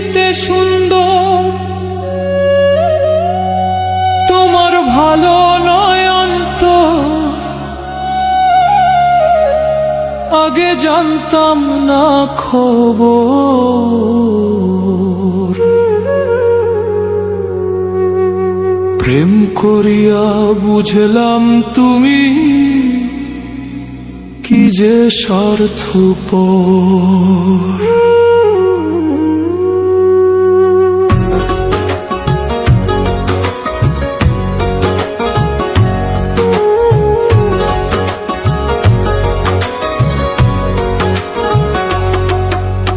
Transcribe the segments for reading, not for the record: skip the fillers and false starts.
দেখিতে সুন্দর, তোমার ভালো নয়ন তো আগে জানতাম না খবর। প্রেম করিয়া বুঝলাম তুমি কি যে স্বার্থপর।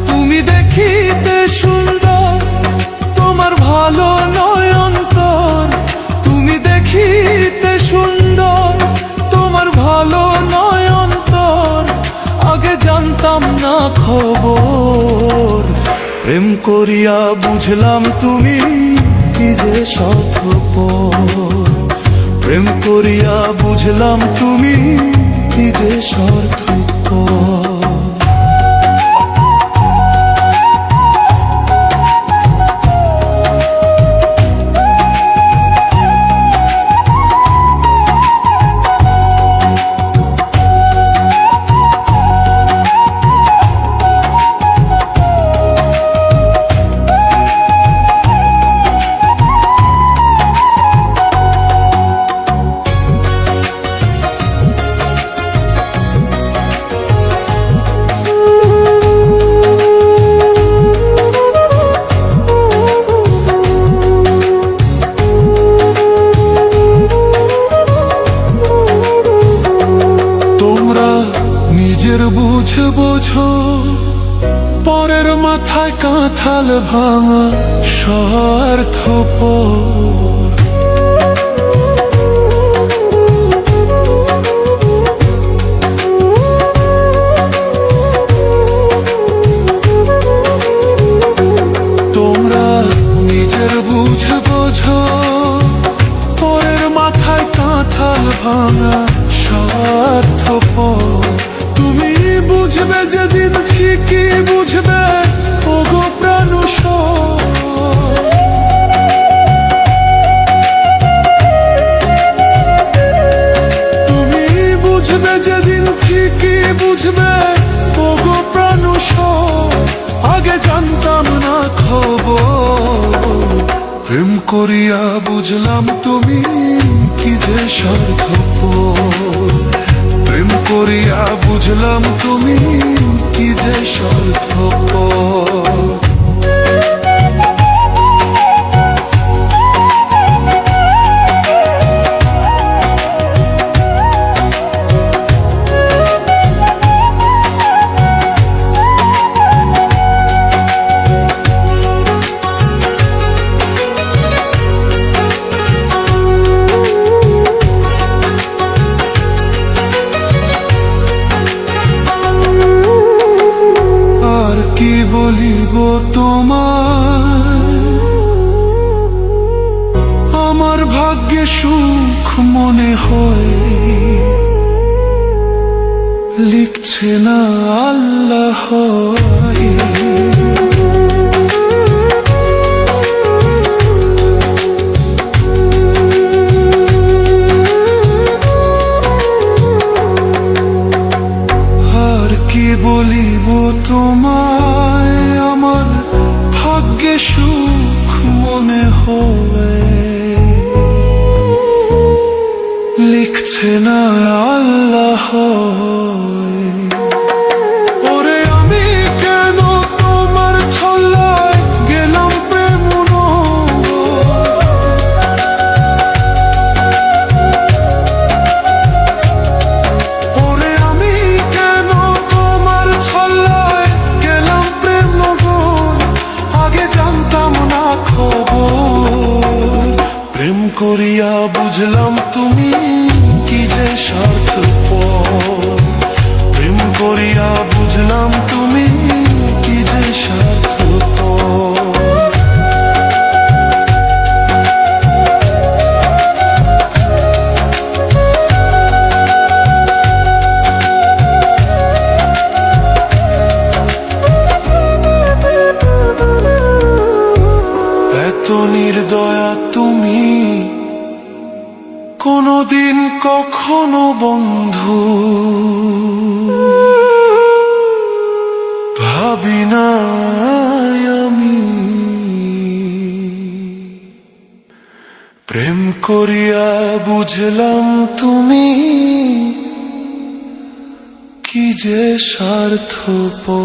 তুমি দেখিতে সুন্দর, তোমার ভালো নয়ন তোর, তুমি দেখিতে সুন্দর, তোমার ভালো নয়ন তোর আগে জানতাম না খবর। প্রেম করিয়া বুঝলাম তুমি কি যে স্বার্থপর। প্রেম করিয়া বুঝলাম তুমি কি যে স্বার্থপর। নিজের বুঝে বোঝো, পরের মাথায় কাঁঠাল ভাঙা স্বার্থপর। তোমরা নিজের বুঝে বোঝো, পরের মাথায় কাঁঠাল ভাঙা স্বার্থপর। তুমি বুঝবে যেদিন ঠিকই বুঝবে ওগো প্রাণুষর। তুমি বুঝবে যেদিন ঠিকই বুঝবে ওগো প্রাণুষর আগে জানতাম না খবর। প্রেম করিয়া বুঝলাম তুমি কি যে স্বার্থপর। প্রেম করিয়া বুঝলাম তুমি কি যে স্বার্থপর। কি বলিব তোমায়, আমার ভাগ্যে সুখ মনে হয় লিখছে না আল্লাহ। আর কি বলিব তোমায়, আমার ভাগ্যে সুখ মনে হয় লিখছে না আল্লাহ। ওরে আমি কেন তোমার ছল্লায় গেলাম প্রেম ওরে আমি কেন তোমার ছল্লায় গেলাম প্রেম আগে জানতাম না খবর। প্রেম করিয়া বুঝলাম তুমি কি যে স্বার্থপর। প্রেম করিয়া বুঝলাম তুমি কি যে স্বার্থপর। কোনদিন কখনো বন্ধু ভাবি না আমি, প্রেম করিয়া বুঝলাম তুমি কি যে স্বার্থপর।